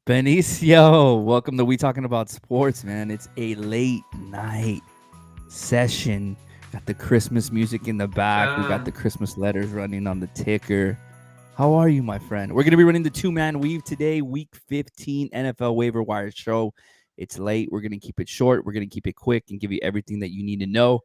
Benicio, welcome to We Talking About Sports, man. It's a late night session. Got the Christmas music in the back. We got the Damn. Christmas letters running on the ticker. How are you, my friend? We're going to be running the two-man weave today, Week 15 NFL Waiver Wire show. It's late. We're going to keep it short. We're going to keep it quick and give you everything that you need to know,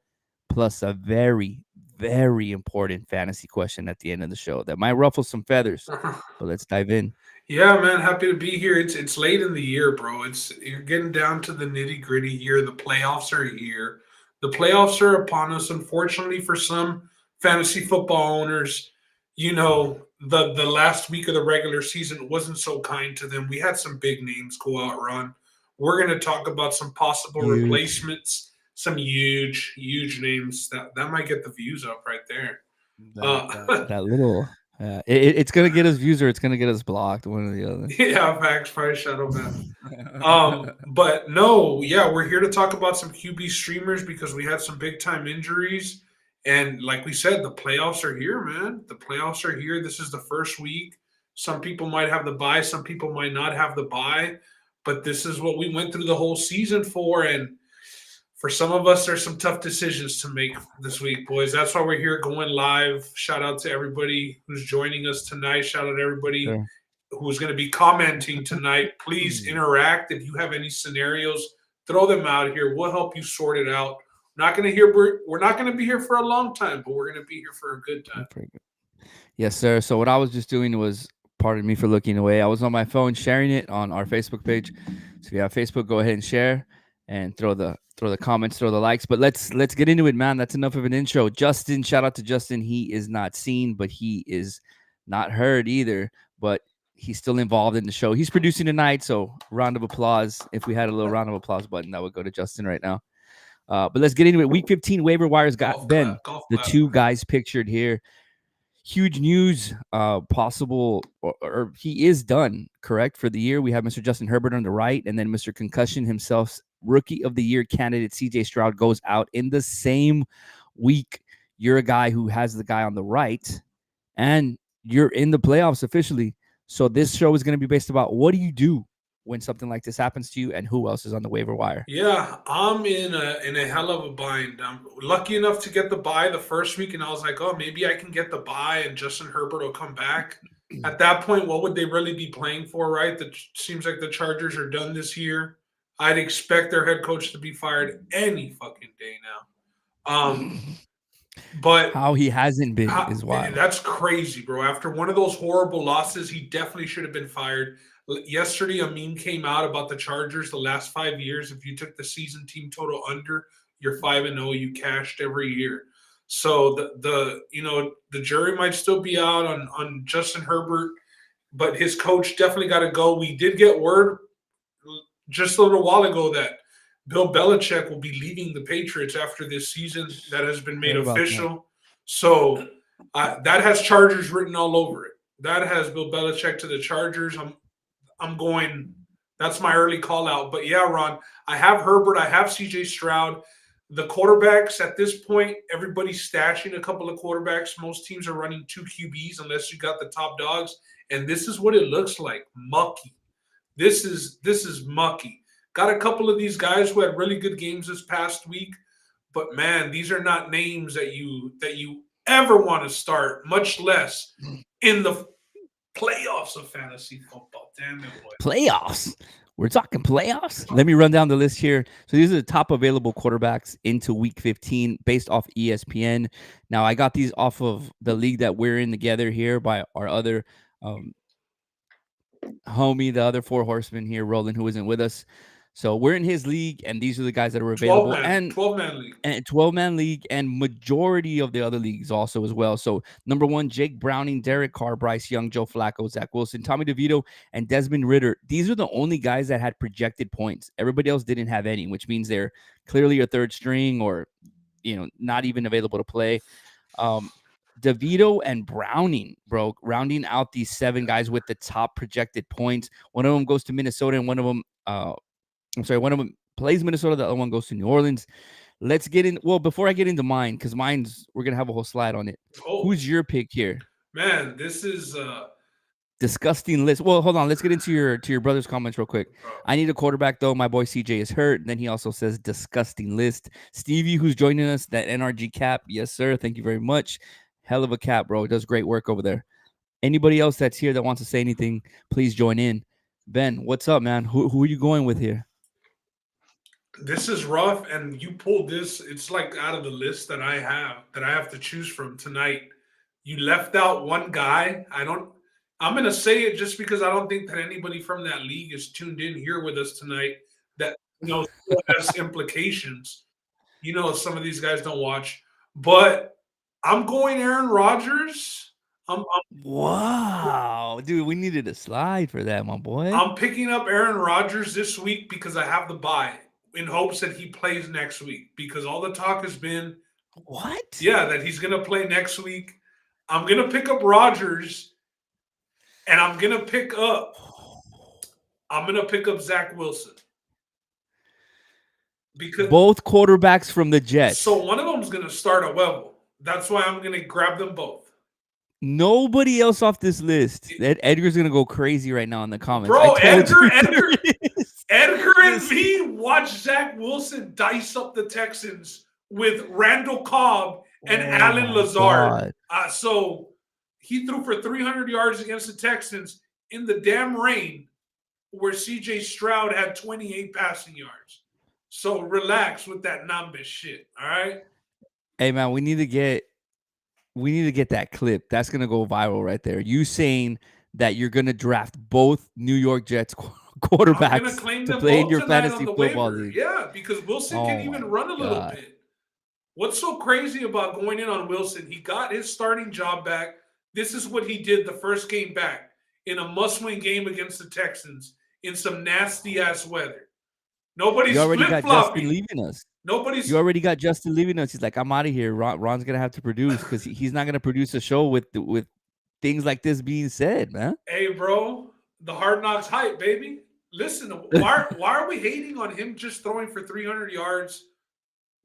plus a very, very important fantasy question at the end of the show that might ruffle some feathers. But let's dive in. Yeah, man, happy to be here. It's late in the year, bro. It's you're getting down to the nitty-gritty here. The playoffs are here. The playoffs are upon us. Unfortunately, for some fantasy football owners, the last week of the regular season wasn't so kind to them. We had some big names go out run. We're going to talk about some possible Huge. replacements, some huge, huge names that might get the views up right there. That that Uh, that little it's gonna get us views or it's gonna get us blocked, one or the other. yeah, facts, probably shadow ban. But no, yeah, we're here to talk about some QB streamers because we had some big time injuries. And like we said, the playoffs are here, man. The playoffs are here. This is the first week. Some people might have the bye, some people might not have the bye. But this is what we went through the whole season for. And for some of us, there's some tough decisions to make this week, boys. That's why we're here going live. Shout out to everybody who's joining us tonight. Shout out to everybody Sure. who's going to be commenting tonight. Please interact. If you have any scenarios, throw them out here. We'll help you sort it out. We're not going to be here for a long time, but we're going to be here for a good time. Pretty good. Yes, sir. So what I was just doing was, pardon me for looking away. I was on my phone sharing it on our Facebook page. So if you have Facebook, go ahead and share and throw the comments, throw the likes. But let's get into it, man. That's enough of an intro. Justin, shout out to Justin. He is not seen, but he is not heard either. But he's still involved in the show. He's producing tonight, so round of applause. If we had a little round of applause button, that would go to Justin right now. But let's get into it. Week 15 waiver wires got Ben. Golf The clap. two guys pictured here. Huge news, possible, or he is done, correct, for the year. We have Mr. Justin Herbert on the right, and then Mr. Concussion himself, Rookie of the Year candidate CJ Stroud goes out in the same week. You're a guy who has the guy on the right, and you're in the playoffs officially. So this show is going to be based about what do you do when something like this happens to you, and who else is on the waiver wire. Yeah, I'm in a hell of a bind. I'm lucky enough to get the bye the first week, and I was like, oh, maybe I can get the bye, and Justin Herbert will come back. At that point, what would they really be playing for, right? That seems like the Chargers are done this year. I'd expect their head coach to be fired any fucking day now. But How he hasn't been is wild. that's crazy, bro. After one of those horrible losses, he definitely should have been fired. Yesterday, a meme came out about the Chargers the last 5 years. If you took the season team total under, you're 5-0. You cashed every year. So the jury might still be out on Justin Herbert, but his coach definitely got to go. We did get word just a little while ago that Bill Belichick will be leaving the Patriots after this season. That has been made Heard about that. official. So that has Chargers written all over it. That has Bill Belichick to the Chargers. I'm going. That's my early call out. But yeah, Ron, I have Herbert. I have C.J. Stroud. The quarterbacks at this point, everybody's stashing a couple of quarterbacks. Most teams are running two QBs unless you got the top dogs. And this is what it looks like. Mucky. This is mucky. Got a couple of these guys who had really good games this past week, but man, these are not names that you ever want to start, much less in the playoffs of fantasy football. Damn it, boy. Playoffs. We're talking playoffs. Let me run down the list here. So these are the top available quarterbacks into week 15 based off ESPN. Now, I got these off of the league that we're in together here by our other homie, the other four horsemen here, Roland, who isn't with us. So we're in his league, and these are the guys that are 12 available. man, And 12-man league. 12-man league and majority of the other leagues also as well. So number one, Jake Browning, Derek Carr, Bryce Young, Joe Flacco, Zach Wilson, Tommy DeVito, and Desmond Ritter. These are the only guys that had projected points. Everybody else didn't have any, which means they're clearly a third string or, not even available to play. DeVito and Browning, bro, rounding out these seven guys with the top projected points. One of them goes to Minnesota and one of them, one of them plays Minnesota. The other one goes to New Orleans. Let's get in. Well, before I get into mine, because we're going to have a whole slide on it. Oh, Who's your pick here? man, this is Disgusting list. Well, hold on. Let's get into your brother's comments real quick. Oh. I need a quarterback though. My boy CJ is hurt. And then he also says disgusting list. Stevie, who's joining us, that NRG cap. Yes, sir. Thank you very much. Hell of a cap, bro. Does great work over there. Anybody else that's here that wants to say anything, please join in. Ben, what's up, man? Who are you going with here? This is rough, and you pulled this. It's like out of the list that I have to choose from tonight. You left out one guy. I don't. I'm gonna say it just because I don't think that anybody from that league is tuned in here with us tonight. That still has implications. Some of these guys don't watch, but I'm going Aaron Rodgers. Wow, dude, we needed a slide for that, my boy. I'm picking up Aaron Rodgers this week because I have the bye in hopes that he plays next week because all the talk has been, What? yeah, that he's going to play next week. I'm going to pick up Rodgers and I'm going to pick up Zach Wilson because Both quarterbacks from the Jets. so one of them is going to start at Wevel. That's why I'm going to grab them both. Nobody else off this list. Edgar's gonna go crazy right now in the comments. Bro, Edgar and This- me watched Zach Wilson dice up the Texans with Randall Cobb and Oh Alan my Lazard. God. So he threw for 300 yards against the Texans in the damn rain where CJ Stroud had 28 passing yards. So relax with that numbers shit, all right? Hey man, we need to get that clip. That's gonna go viral right there. You saying that you're gonna draft both New York Jets I'm quarterbacks going to claim to them play in both your tonight fantasy on the football waiver. league. Yeah, because Wilson can Oh even my run a little God. bit. What's so crazy about going in on Wilson? He got his starting job back. This is what he did the first game back in a must-win game against the Texans in some nasty-ass weather. Nobody's You already got Justin flip-flopping. leaving us. Nobody's. You already got Justin leaving us. He's like, I'm out of here. Ron's gonna have to produce because he's not gonna produce a show with things like this being said, man. Hey, bro, the Hard Knocks hype, baby. Listen, why are we hating on him just throwing for 300 yards,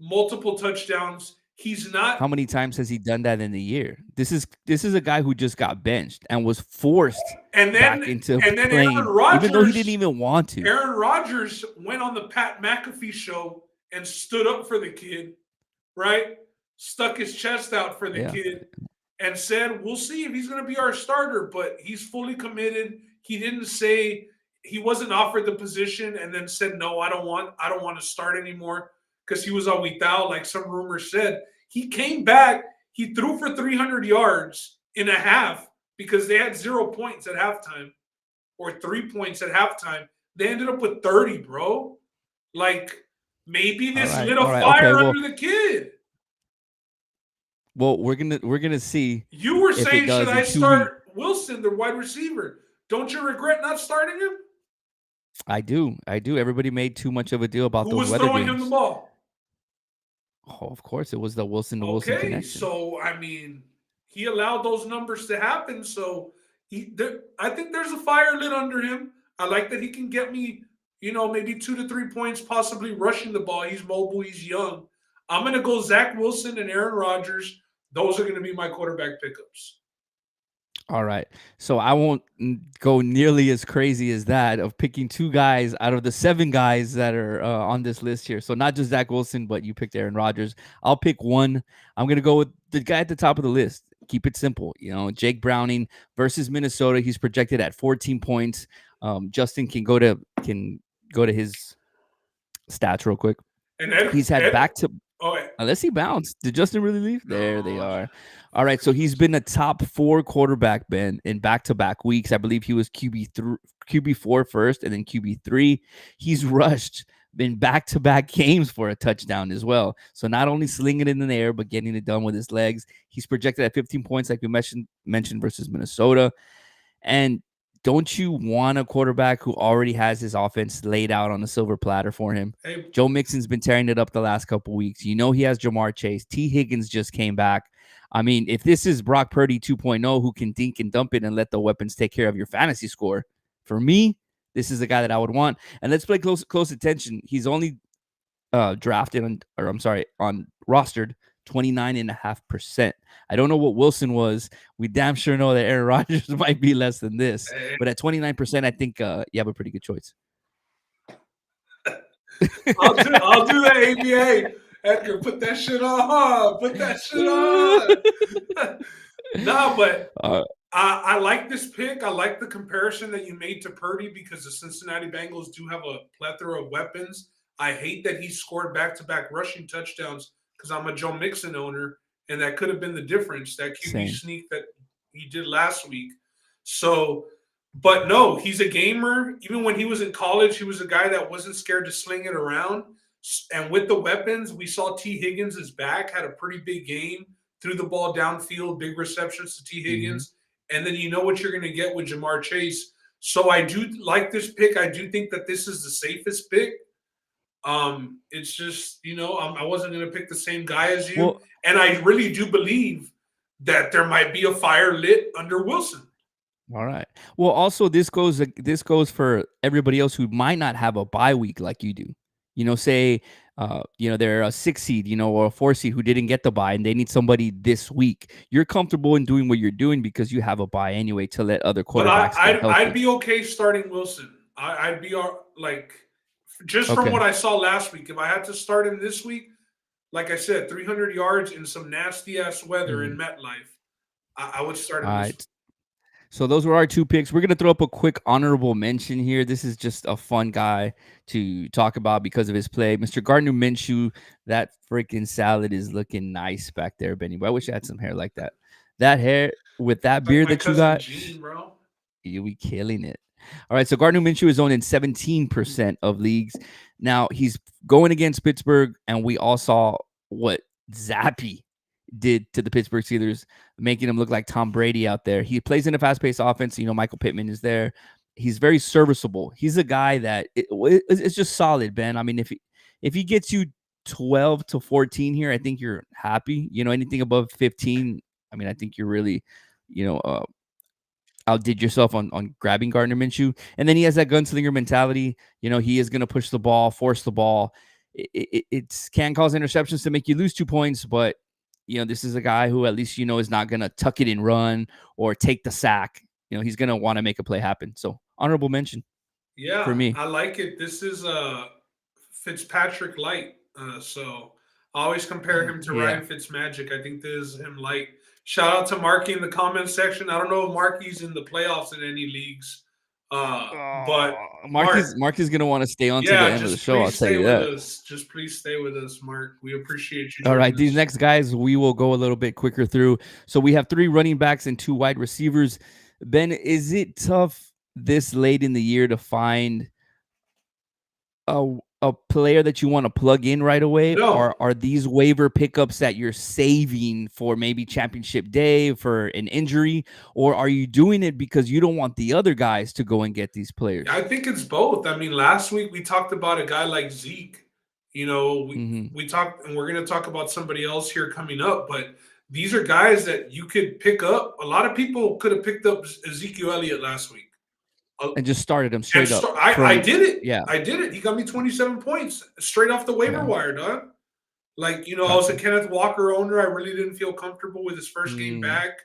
multiple touchdowns? He's not. How many times has he done that in a year? This is a guy who just got benched and was forced And back then into Aaron playing, Rodgers, even though he didn't even want to. Aaron Rodgers went on the Pat McAfee show and stood up for the kid, right? Stuck his chest out for the Yeah. kid and said, "We'll see if he's going to be our starter, but he's fully committed." He didn't say he wasn't offered the position and then said, "No, I don't want to start anymore," because he was on without, like some rumors said. He came back. He threw for 300 yards in a half because they had 0 points at halftime or 3 points at halftime. They ended up with 30, bro. Like, maybe this lit a fire under the kid. Well, we're gonna see. You were if it saying, does should in I 2 start Wilson, the wide receiver? Don't you regret not starting him? I do. Everybody made too much of a deal about Who those was weather throwing games. him the ball? Oh, of course, it was the Wilson to Wilson Okay, connection. so I mean, he allowed those numbers to happen. So I think there's a fire lit under him. I like that he can get me, maybe 2 to 3 points, possibly rushing the ball. He's mobile. He's young. I'm going to go Zach Wilson and Aaron Rodgers. Those are going to be my quarterback pickups. All right. So I won't go nearly as crazy as that of picking 2 guys out of the 7 guys that are on this list here. So not just Zach Wilson, but you picked Aaron Rodgers. I'll pick one. I'm going to go with the guy at the top of the list. Keep it simple. Jake Browning versus Minnesota. He's projected at 14 points. Justin can go to his stats real quick. And He's had back to Oh, yeah. unless he bounced. Did Justin really leave? There they No. are. All right, so he's been a top 4 quarterback, Ben, in back-to-back weeks. I believe he was QB4 first and then QB3. He's rushed in back-to-back games for a touchdown as well. So not only slinging it in the air, but getting it done with his legs. He's projected at 15 points, like we mentioned versus Minnesota. And don't you want a quarterback who already has his offense laid out on a silver platter for him? Hey, Joe Mixon's been tearing it up the last couple weeks. He has Jamar Chase. T. Higgins just came back. I mean, if this is Brock Purdy 2.0 who can dink and dump it and let the weapons take care of your fantasy score, for me, this is the guy that I would want. And let's play close attention. He's only rostered 29.5%. I don't know what Wilson was. We damn sure know that Aaron Rodgers might be less than this. Eh, But at 29%, I think you have a pretty good choice. I'll do that, ABA. Edgar, put that shit on. Put that shit on. No, but uh, I like this pick. I like the comparison that you made to Purdy because the Cincinnati Bengals do have a plethora of weapons. I hate that he scored back-to-back rushing touchdowns because I'm a Joe Mixon owner, and that could have been the difference, that QB Same. sneak that he did last week. So, but no, he's a gamer. Even when he was in college, he was a guy that wasn't scared to sling it around. And with the weapons, we saw T. Higgins is back, had a pretty big game, threw the ball downfield, big receptions to T. Mhm. Higgins, and then you know what you're going to get with Jamar Chase. So I do like this pick. I do think that this is the safest pick. It's just I wasn't going to pick the same guy as you, Well, and I really do believe that there might be a fire lit under Wilson. all right. Well, also this goes for everybody else who might not have a bye week like you do. Say they're a 6 seed, or a 4 seed who didn't get the bye and they need somebody this week. You're comfortable in doing what you're doing because you have a bye anyway to let other But quarterbacks get I'd healthy. be okay starting Wilson. I'd be like just from Okay. what I saw last week. If I had to start him this week, like I said, 300 yards in some nasty ass weather in Mhm. MetLife, I would start All him this week. right. So those were our two picks. We're gonna throw up a quick honorable mention here. This is just a fun guy to talk about because of his play, Mr. Gardner Minshew. That freaking salad is looking nice back there, Benny. But I wish I had some hair like that. That hair with that Like beard my that you cousin got, Gene, bro. you'll be killing it. All right, so Gardner Minshew is owned in 17% of leagues. Now he's going against Pittsburgh, and we all saw what Zappy did to the Pittsburgh Steelers, making him look like Tom Brady out there. He plays in a fast-paced offense. Michael Pittman is there. He's very serviceable. He's a guy that it's just solid, Ben. I mean, if he gets you 12 to 14 here, I think you're happy. Anything above 15, I mean, I think you're really, you know, uh, outdid yourself on grabbing Gardner Minshew. And then he has that gunslinger mentality. He is going to push the ball, force the ball. It can cause interceptions to make you lose 2 points, but this is a guy who at least is not going to tuck it and run or take the sack. He's going to want to make a play happen. So honorable mention for Yeah, me. I like it. This is Fitzpatrick light. So I always compare him to Yeah. Ryan Fitzmagic. I think this is him light. Shout out to Marky in the comments section. I don't know if Marky's in the playoffs in any leagues. But Mark, Mark is going to want to stay on to the yeah, end of the just show. I'll please tell stay you with that. us. Just please stay with us, Mark. We appreciate you All right, joining these us. next guys we will go a little bit quicker through. So we have 3 running backs and 2 wide receivers. Ben, is it tough this late in the year to find a player that you want to plug in right away, or No, are these waiver pickups that you're saving for maybe championship day for an injury, or are you doing it because you don't want the other guys to go and get these I players? think it's both. I mean, last week we talked about a guy like Zeke. We Hmm. we talked, and we're going to talk about somebody else here coming up. But these are guys that you could pick up. A lot of people could have picked up Ezekiel Elliott last week, uh, And just started them and straight up I from, did it. yeah, I did it. He got me 27 points straight off the waiver yeah, wire, dog. Like I was a gotcha. Kenneth Walker owner. I really didn't feel comfortable with his first game Mm, back.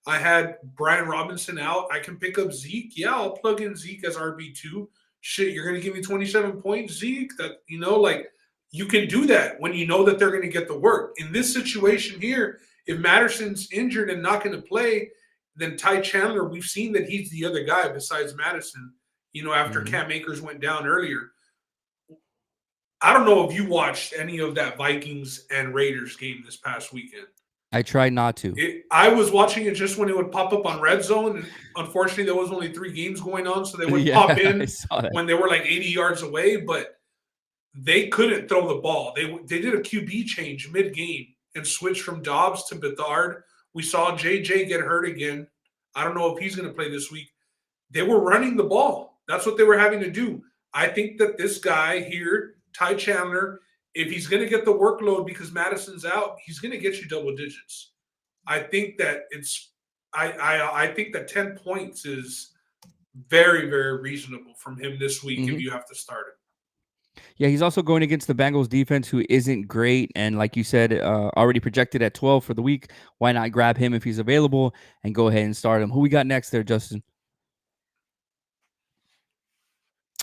I had Brian Robinson out. I can pick up Zeke. Yeah, I'll plug in Zeke as RB2. Shit, you're gonna give me 27 points, Zeke. That like you can do that when you know that they're gonna get the work. In this situation here, if Madison's injured and not gonna play, then Ty Chandler, we've seen that he's the other guy besides Madison, after mhm. Cam Akers went down earlier. I don't know if you watched any of that Vikings and Raiders game this past weekend. I try not to. I was watching it just when it would pop up on Red Zone, and unfortunately, there was only 3 games going on, so they would Yeah, pop I in saw that. when they were like 80 yards away. But they couldn't throw the ball. They did a QB change mid game and switched from Dobbs to Bethard. We saw JJ get hurt again. I don't know if he's going to play this week. They were running the ball. That's what they were having to do. I think that this guy here, Ty Chandler, if he's going to get the workload because Madison's out, he's going to get you double digits. I think that I think that 10 points is very, very reasonable from him this week if Mhm. you have to start him. Yeah, he's also going against the Bengals defense, who isn't great, and like you said, already projected at 12 for the week. Why not grab him if he's available and go ahead and start him? Who we got next there, Justin?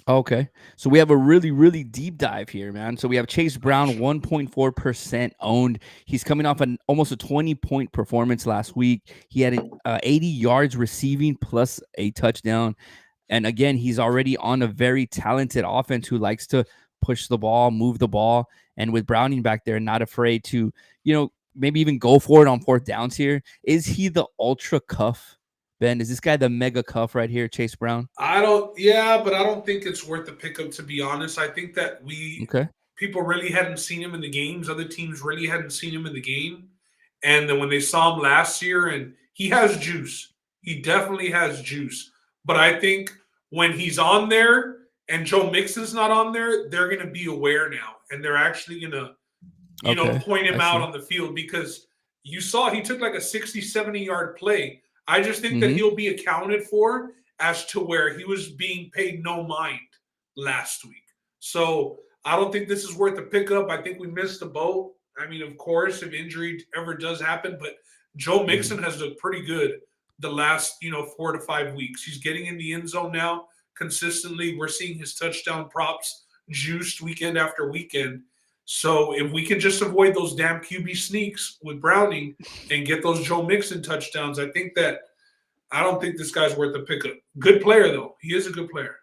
Okay. So we have a really, really deep dive here, man. So we have Chase Brown, 1.4% owned. He's coming off almost a 20-point performance last week. He had 80 yards receiving plus a touchdown. And again, he's already on a very talented offense who likes to push the ball, move the ball. And with Browning back there, not afraid to, maybe even go for it on fourth downs here. Is he the ultra cuff, Ben? Is this guy the mega cuff right here, Chase Brown? I don't, yeah, but I don't think it's worth the pickup, to be honest. I think that Okay. people really hadn't seen him in the games. Other teams really hadn't seen him in the game. And then when they saw him last year, and he has juice, he definitely has juice. But I think when he's on there and Joe Mixon's not on there, they're going to be aware now. And they're actually going to, Okay. point him I out see. on the field because you saw he took like a 60, 70-yard play. I just think that Mm-hmm. he'll be accounted for as to where he was being paid no mind last week. So I don't think this is worth the pickup. I think we missed the boat. I mean, of course, if injury ever does happen, but Joe Mm-hmm. Mixon has looked pretty good the last, 4 to 5 weeks. He's getting in the end zone now consistently. We're seeing his touchdown props juiced weekend after weekend. So if we can just avoid those damn QB sneaks with Browning and get those Joe Mixon touchdowns, I don't think this guy's worth a pickup. Good player though. He is a good player.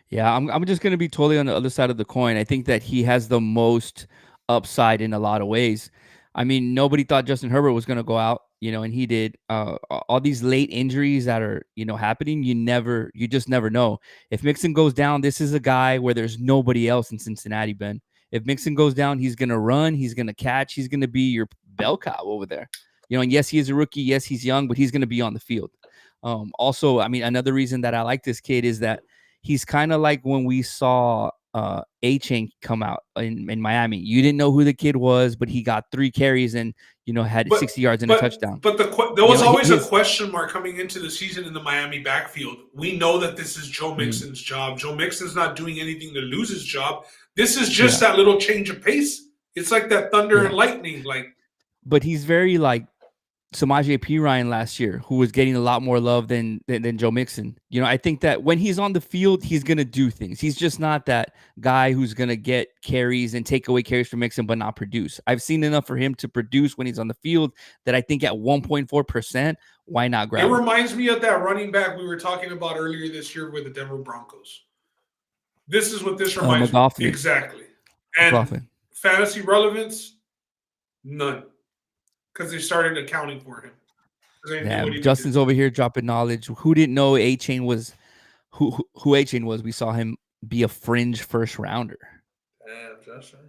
Yeah, I'm just gonna be totally on the other side of the coin. I think that he has the most upside in a lot of ways. I mean, nobody thought Justin Herbert was gonna go out, and he did. All these late injuries that are, happening, you just never know. If Mixon goes down, this is a guy where there's nobody else in Cincinnati, Ben. If Mixon goes down, he's gonna run, he's gonna catch, he's gonna be your bell cow over there. And yes, he is a rookie, yes, he's young, but he's gonna be on the field. Also, I mean, another reason that I like this kid is that he's kind of like when we saw A-Chain come out in Miami. You didn't know who the kid was, but he got 3 carries and had But 60 yards and a but touchdown. but there was always a His question mark coming into the season in the Miami backfield. We know that this is Joe mm, Mixon's job. Joe Mixon's not doing anything to lose his job. This is just yeah, that little change of pace. It's like that thunder yeah, and lightning. Like but he's very like Samaje Perine last year, who was getting a lot more love than Joe Mixon. I think that when he's on the field, he's gonna do things. He's just not that guy who's gonna get carries and take away carries from Mixon but not produce. I've seen enough for him to produce when he's on the field that I think at 1.4%, why not it grab him? reminds me of that running back we were talking about earlier this year with the Denver Broncos. This is what this reminds me. McLaughlin, Exactly. And McLaughlin. fantasy relevance, none. Because they started accounting for him. Because they knew Yeah, what he would do. Justin's over here dropping knowledge. Who didn't know A-Chain was who A-Chain was? We saw him be a fringe first rounder. Damn, Justin.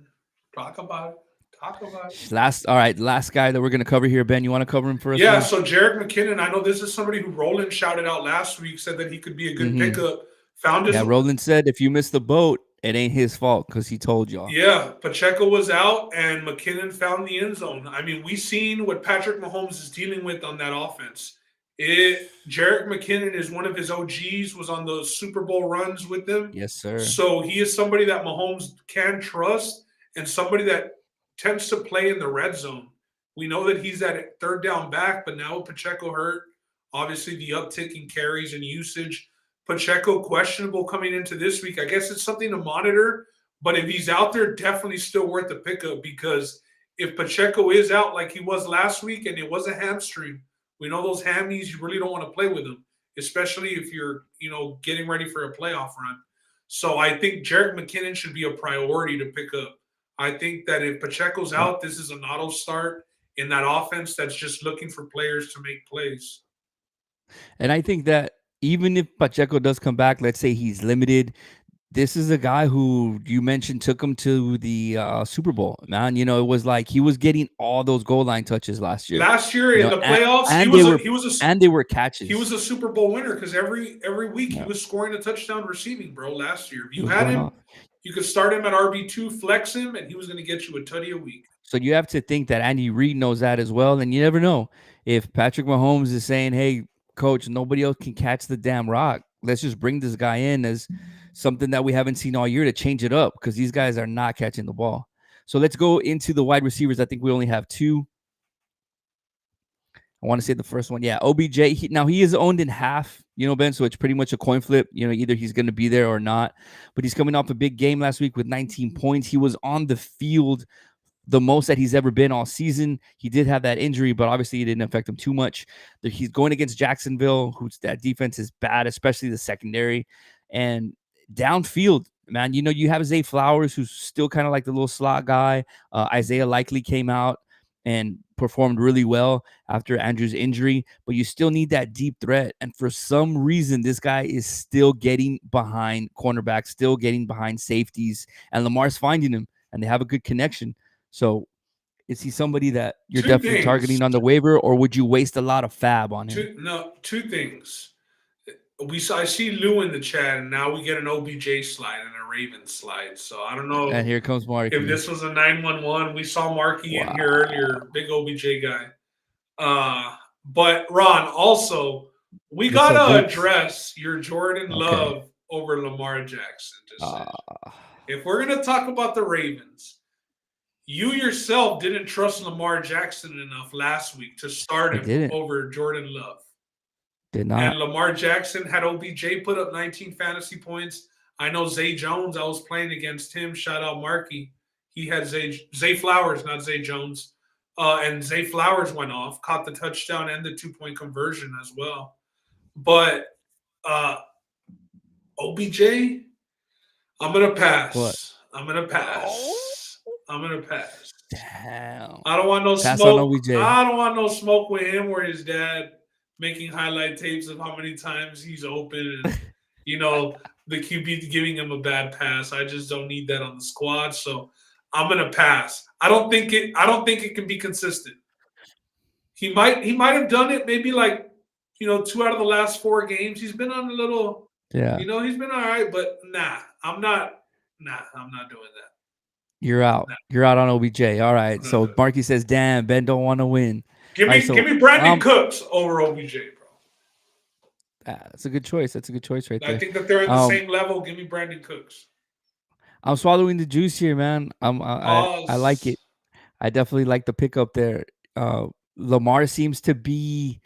Talk about it. Talk about it. Last guy that we're gonna cover here. Ben, you want to cover him for us, Yeah, man? so Jarek McKinnon, I know this is somebody who Roland shouted out last week, said that he could be a good Mm-hmm. pickup. Found his Yeah, Roland said if you miss the boat, it ain't his fault because he told y'all. Yeah, Pacheco was out and McKinnon found the end zone. I mean, we seen what Patrick Mahomes is dealing with on that offense. Jarek McKinnon is one of his OGs, was on those Super Bowl runs with them. Yes, sir. So he is somebody that Mahomes can trust and somebody that tends to play in the red zone. We know that he's that third down back, but now with Pacheco hurt, obviously the uptick in carries and usage. Pacheco questionable coming into this week. I guess it's something to monitor, but if he's out there, definitely still worth the pickup because if Pacheco is out like he was last week and it was a hamstring, we know those hammies, you really don't want to play with them, especially if you're, getting ready for a playoff run. So I think Jarek McKinnon should be a priority to pick up. I think that if Pacheco's Yeah. out, this is an auto start in that offense that's just looking for players to make plays. And I think that even if Pacheco does come back, let's say he's limited, this is a guy who you mentioned took him to the Super Bowl, man. It was like he was getting all those goal line touches last year. Last year in the And, playoffs, and they were and they were he was catches. a Super Bowl winner because every week he Yeah, was scoring a touchdown receiving, bro. Last year, if he you was had going him, off. you could start him at RB2, flex him, and he was going to get you a tutty a week. So you have to think that Andy Reid knows that as well. And you never know if Patrick Mahomes is saying, "Hey, coach, nobody else can catch the damn rock. Let's just bring this guy in as something that we haven't seen all year to change it up because these guys are not catching the ball. So let's go into the wide receivers. I think we only have two. I want to say the first one. Yeah, OBJ. Now he is owned in half, Ben. So it's pretty much a coin flip. Either he's going to be there or not. But he's coming off a big game last week with 19 points. He was on the field the most that he's ever been all season. He did have that injury, but obviously it didn't affect him too much. He's going against Jacksonville, whose that defense is bad, especially the secondary. And downfield, man, you have Zay Flowers, who's still kind of like the little slot guy. Isaiah Likely came out and performed really well after Andrew's injury, but you still need that deep threat. And for some reason, this guy is still getting behind cornerbacks, still getting behind safeties, and Lamar's finding him, and they have a good connection. So is he somebody that you're Two definitely things. targeting on the waiver, or would you waste a lot of fab on him? Two things. I see Lou in the chat, and now we get an OBJ slide and a Ravens slide. So I don't And know here comes if Marky. this was a 911. We saw Marky in here Wow. earlier, big OBJ guy. But Ron, also, we What's up, gotta Dukes? address your Jordan Okay. Love over Lamar Jackson decision. If we're gonna talk about the Ravens, you yourself didn't trust Lamar Jackson enough last week to start I him didn't. over Jordan Love. Did And not. Lamar Jackson had OBJ put up 19 fantasy points. I know Zay Jones, I was playing against him. Shout out Marky. He had Zay Flowers, not Zay Jones. And Zay Flowers went off, caught the touchdown and the 2-point conversion as well. But OBJ, I'm going to pass. What? I'm going to pass. I'm going to pass. Damn. I don't want no Pass smoke. on OBJ. I don't want no smoke with him or his dad making highlight tapes of how many times he's open and the QB giving him a bad pass. I just don't need that on the squad. So I'm gonna pass. I don't think it can be consistent. He might have done it maybe like 2 out of the last 4 games. He's been on a little he's been all right, but I'm not doing that. You're out. You're out on OBJ. All right. So Marky says, "Damn, Ben don't want to win." Give me Brandon Cooks over OBJ, bro. That's a good choice. That's a good choice right there. I think that they're at the same level. Give me Brandon Cooks. I'm swallowing the juice here, man. I like it. I definitely like the pickup there. Lamar seems to be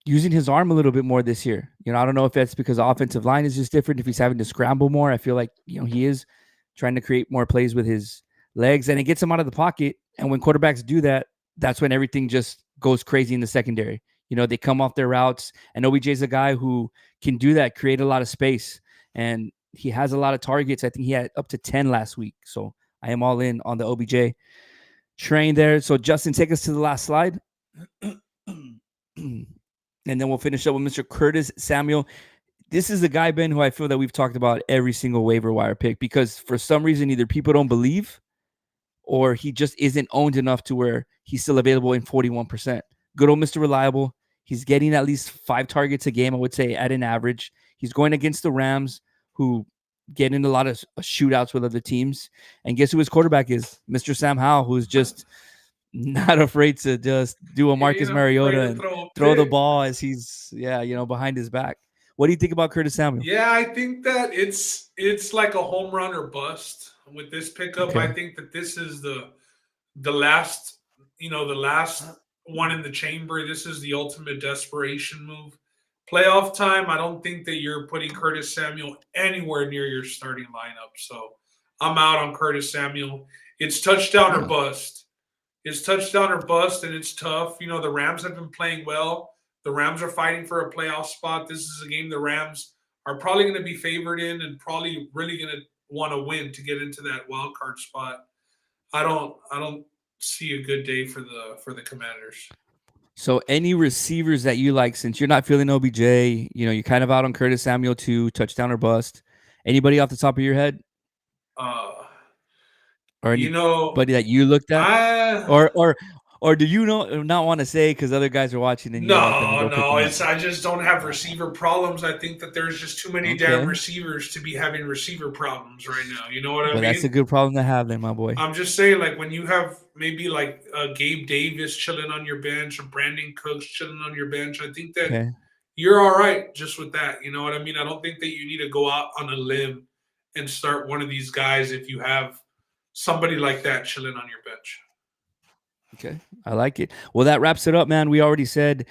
using his arm a little bit more this year. I don't know if that's because the offensive line is just different. If he's having to scramble more, I feel like he is trying to create more plays with his legs, and it gets him out of the pocket. And when quarterbacks do that, that's when everything just goes crazy in the secondary. They come off their routes, and OBJ is a guy who can do that, create a lot of space, and he has a lot of targets. I think he had up to 10 last week. So I am all in on the OBJ train there. So Justin, take us to the last slide. And then we'll finish up with Mr. Curtis Samuel. This is the guy, Ben, who I feel that we've talked about every single waiver wire pick because for some reason, either people don't believe or he just isn't owned enough to where he's still available in 41%. Good old Mr. Reliable. He's getting at least 5 targets a game, I would say, at an average. He's going against the Rams, who get in a lot of shootouts with other teams. And guess who his quarterback is? Mr. Sam Howell, who's just not afraid to just do a Marcus Mariota and throw the ball as he's behind his back. What do you think about Curtis Samuel? Yeah, I think that it's like a home run or bust with this pickup. Okay. I think that this is the last one in the chamber. This is the ultimate desperation move. Playoff time, I don't think that you're putting Curtis Samuel anywhere near your starting lineup. So I'm out on Curtis Samuel. It's touchdown or bust. It's touchdown or bust, and it's tough. The Rams have been playing well. The Rams are fighting for a playoff spot. This is a game the Rams are probably going to be favored in and probably really going to want to win to get into that wild card spot. I don't see a good day for the Commanders. So any receivers that you like, since you're not feeling OBJ, you're kind of out on Curtis Samuel too, touchdown or bust. Anybody off the top of your head? Or anybody that you looked at? Or do you not want to say because other guys are watching and no. I just don't have receiver problems. I think that there's just too many damn receivers to be having receiver problems right now. You know what I mean? That's a good problem to have, then, my boy. I'm just saying, like when you have maybe like Gabe Davis chilling on your bench or Brandon Cooks chilling on your bench, I think that you're all right just with that. You know what I mean? I don't think that you need to go out on a limb and start one of these guys if you have somebody like that chilling on your bench. Okay, I like it. Well, that wraps it up, man. We already said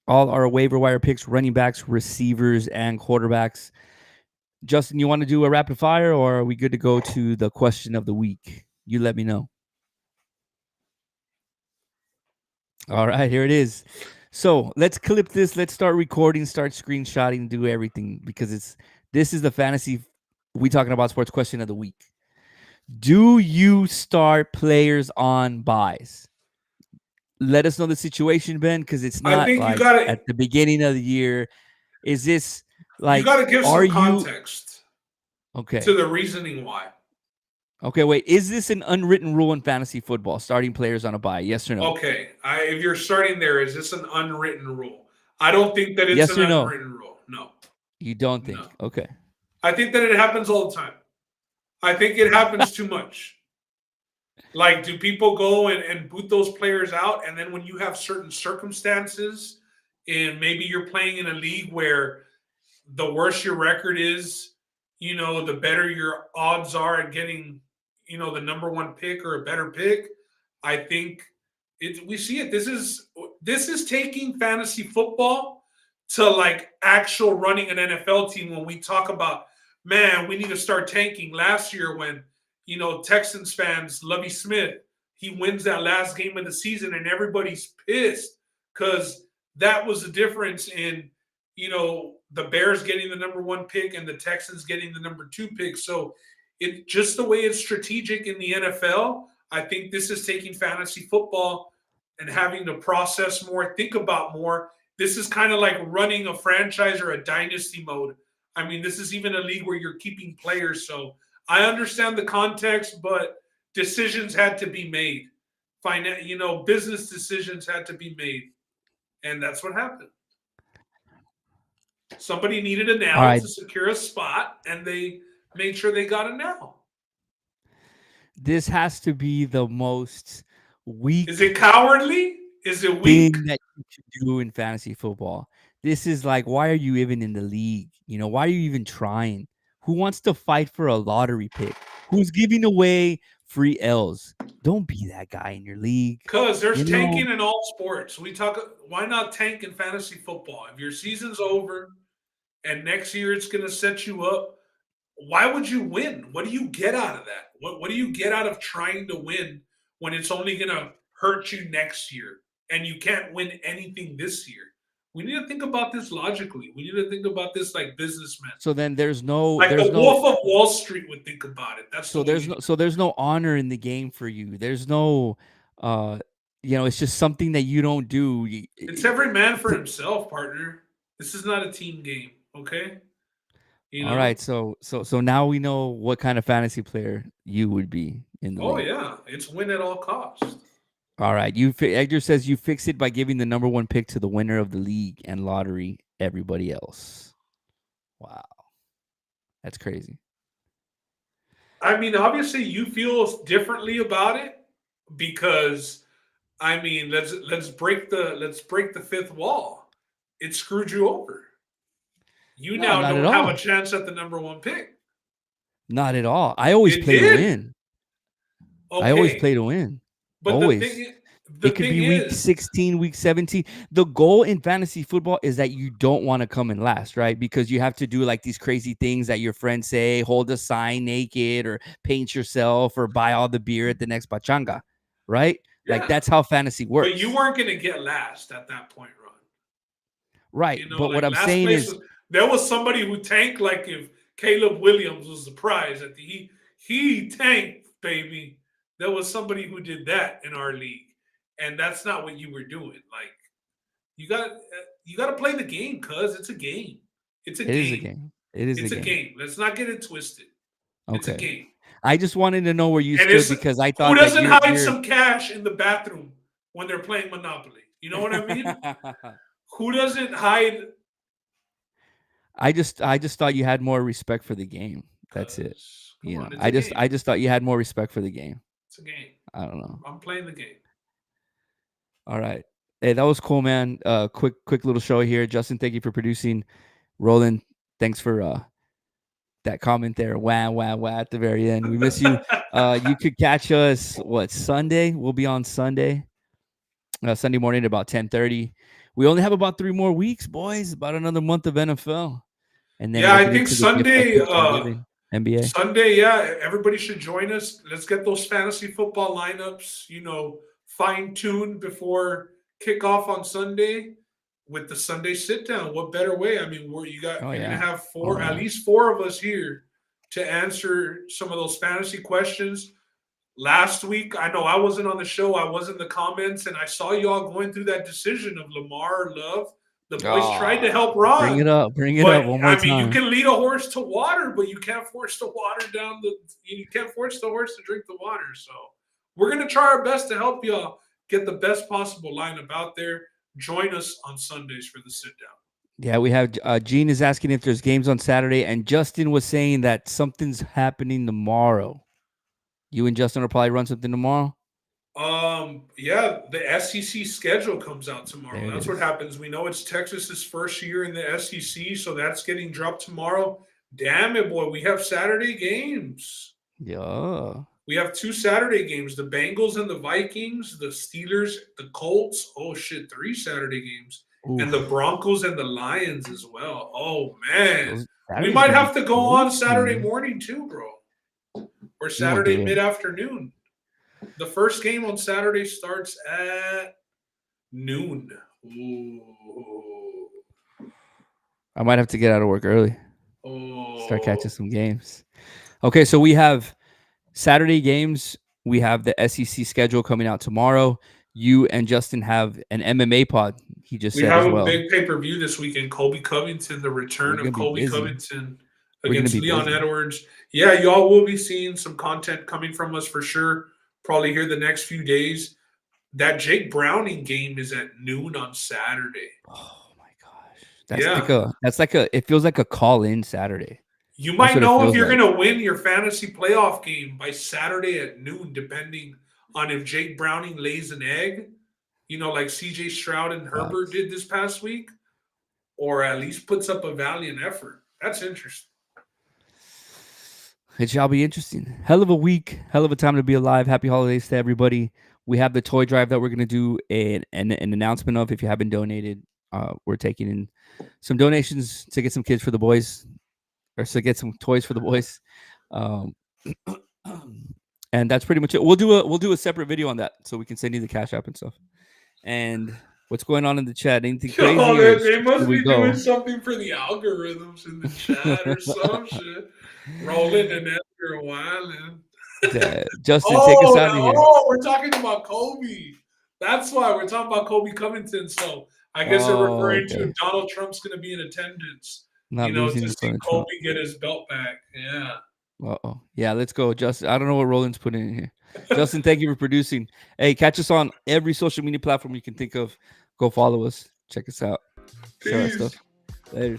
all our waiver wire picks: running backs, receivers, and quarterbacks. Justin, you want to do a rapid fire, or are we good to go to the question of the week? You let me know. All right, here it is. So let's clip this. Let's start recording, start screenshotting, do everything because this is the fantasy we talking about sports question of the week. Do you start players on buys? Let us know the situation, Ben, because it's I not think like at the beginning of the year. Is this you like, got to give are some you context to okay? the reasoning why. Okay, wait. Is this an unwritten rule in fantasy football? Starting players on a buy? Yes or no? Okay, if you're starting there, is this an unwritten rule? I don't think that it's Yes an or no? unwritten rule. No, You don't no. think? Okay. I think that it happens all the time. I think it happens too much. Like, do people go and boot those players out? And then when you have certain circumstances, and maybe you're playing in a league where the worse your record is, the better your odds are at getting, the number one pick or a better pick. I think we see it. This is taking fantasy football to like actual running an NFL team when we talk about, man, we need to start tanking. Last year when, Texans fans, Lovie Smith, he wins that last game of the season and everybody's pissed because that was the difference in, the Bears getting the number one pick and the Texans getting the number two pick. So it just the way it's strategic in the NFL, I think this is taking fantasy football and having to process more, think about more. This is kind of like running a franchise or a dynasty mode. I mean, this is even a league where you're keeping players. So I understand the context, but decisions had to be made. Business decisions had to be made. And that's what happened. Somebody needed a All now right. to secure a spot, and they made sure they got a now. This has to be the most Is it weak cowardly? Is it weak? thing that you should do in fantasy football. This is like, why are you even in the league? Why are you even trying? Who wants to fight for a lottery pick? Who's giving away free L's? Don't be that guy in your league. Because there's You know, tanking in all sports. Why not tank in fantasy football? If your season's over and next year it's going to set you up, why would you win? What do you get out of that? What do you get out of trying to win when it's only going to hurt you next year and you can't win anything this year? We need to think about this logically. We need to think about this like businessmen. so then there's no Like there's the no Wolf of Wall Street would think about it. That's the so way there's you no do so there's no honor in the game for you. There's no uh it's just something that you don't do. it. It's every man for himself, partner. This is not a team game, okay? You All know? right, so now we know what kind of fantasy player you would be in the Oh league. yeah, it's win at all costs. All right, Edgar says you fix it by giving the number one pick to the winner of the league and lottery everybody else. Wow, that's crazy. I mean, obviously you feel differently about it because I mean, let's break the fifth wall. It screwed you over. You No, now not at don't have a all. chance at the number one pick. Not at all. I always It play to did. win. I always Okay. play to win. But the Always. thing the It could thing be week is, 16, week 17. The goal in fantasy football is that you don't want to come in last, right? Because you have to do like these crazy things that your friends say, hold a sign naked or paint yourself or buy all the beer at the next pachanga, right? Like yeah. that's how fantasy But you works. weren't gonna get last at that point, Ron. Right. But what Like I'm last saying place is was there was somebody who tanked like if Caleb Williams was the prize at the he tanked, baby. There was somebody who did that in our league. And that's not what you were doing. Like you got to play the game, cuz it's a game. It's a it is a game. game. It is a It's a game. game. Let's not get it twisted. It's a Okay. game. I just wanted to know where you And stood it's because I who thought that doesn't hide you're some cash in the bathroom when they're playing Monopoly? You know what I mean? Who doesn't hide I just thought you had more respect for the game. That's it. cuz come on, it's I a just game. I just thought you had more respect for the game. It's a game. I don't know. I'm playing the game. All right. Hey, that was cool, man. Quick little show here. Justin, thank you for producing. Roland, thanks for that comment there. Wah wah wah at the very end. We miss you. You could catch us Sunday. We'll be on Sunday, Sunday morning at about 10:30. We only have about 3 more weeks, boys. About another month of NFL, and then Yeah, we'll I get think into the gift that Sunday, keeps on giving. NBA. Sunday, yeah, everybody should join us. Let's get those fantasy football lineups, fine tuned before kickoff on Sunday with the Sunday sit down. What better way? I mean, Oh you're gonna yeah. have Oh at yeah. least four of us here to answer some of those fantasy questions. Last week, I know I wasn't on the show. I was in the comments, and I saw y'all going through that decision of Lamar or Love. The boys tried to Oh, help bring it Ron, up. Bring it up but one more I mean, you time. can lead a horse to water, but you can't force the water down the. You can't force the horse to drink the water. So we're gonna try our best to help y'all get the best possible lineup out there. Join us on Sundays for the sit down. Yeah, we have Gene is asking if there's games on Saturday, and Justin was saying that something's happening tomorrow. You and Justin will probably run something tomorrow. Yeah, the SEC schedule comes out tomorrow. There it That's what is. happens. We know it's Texas's first year in the SEC, so that's getting dropped tomorrow. Damn it, boy. We have Saturday games. Yeah. We have two Saturday games, the Bengals and the Vikings, the Steelers, the Colts. Oh shit, three Saturday games. And the Oof. Broncos and the Lions as well. Oh man. Those We Saturday's might gonna have be to go on Saturday crazy. morning too, bro. Or You won't do Saturday it. mid-afternoon. The first game on Saturday starts at noon. Ooh. I might have to get out of work early. Start catching Oh. some games. Okay, so we have Saturday games. We have the SEC schedule coming out tomorrow. You and Justin have an MMA pod. He just We said have as a well. big pay-per-view this weekend. Colby Covington, the We're return of gonna be Colby busy. Covington We're gonna against be Leon busy. Edwards. Yeah, y'all will be seeing some content coming from us for sure. Probably here the next few days. That Jake Browning game is at noon on Saturday. Oh my gosh, Yeah. that's like a. It feels like a call in Saturday. You That's might what it know if feels you're like. going to win your fantasy playoff game by Saturday at noon, depending on if Jake Browning lays an egg, like CJ Stroud and Herbert Facts. did this past week, or at least puts up a valiant effort. That's interesting. It shall be interesting. Hell of a week. Hell of a time to be alive. Happy holidays to everybody. We have the toy drive that we're gonna do an announcement of. If you haven't donated, we're taking in some donations to get some kids for the boys, or to get some toys for the boys. Um, and that's pretty much it. We'll do a separate video on that, so we can send you the cash app and stuff. And what's going on in the chat? Anything Oh, crazy, or they should must we be doing go? something for the algorithms in the chat or some shit. Roland and Edgar Wild. Justin, take us out of here. We're talking about Kobe. That's why we're talking about Kobe Covington. So I guess they're Oh, referring to if okay. Donald Trump's going to be in attendance, Not losing to in see front of Kobe Trump. get his belt back. Uh-oh. Yeah, let's go, Justin. I don't know what Roland's putting in here. Justin, thank you for producing. Hey, catch us on every social media platform you can think of. Go follow us. Check us out. Share our stuff. Peace. Later.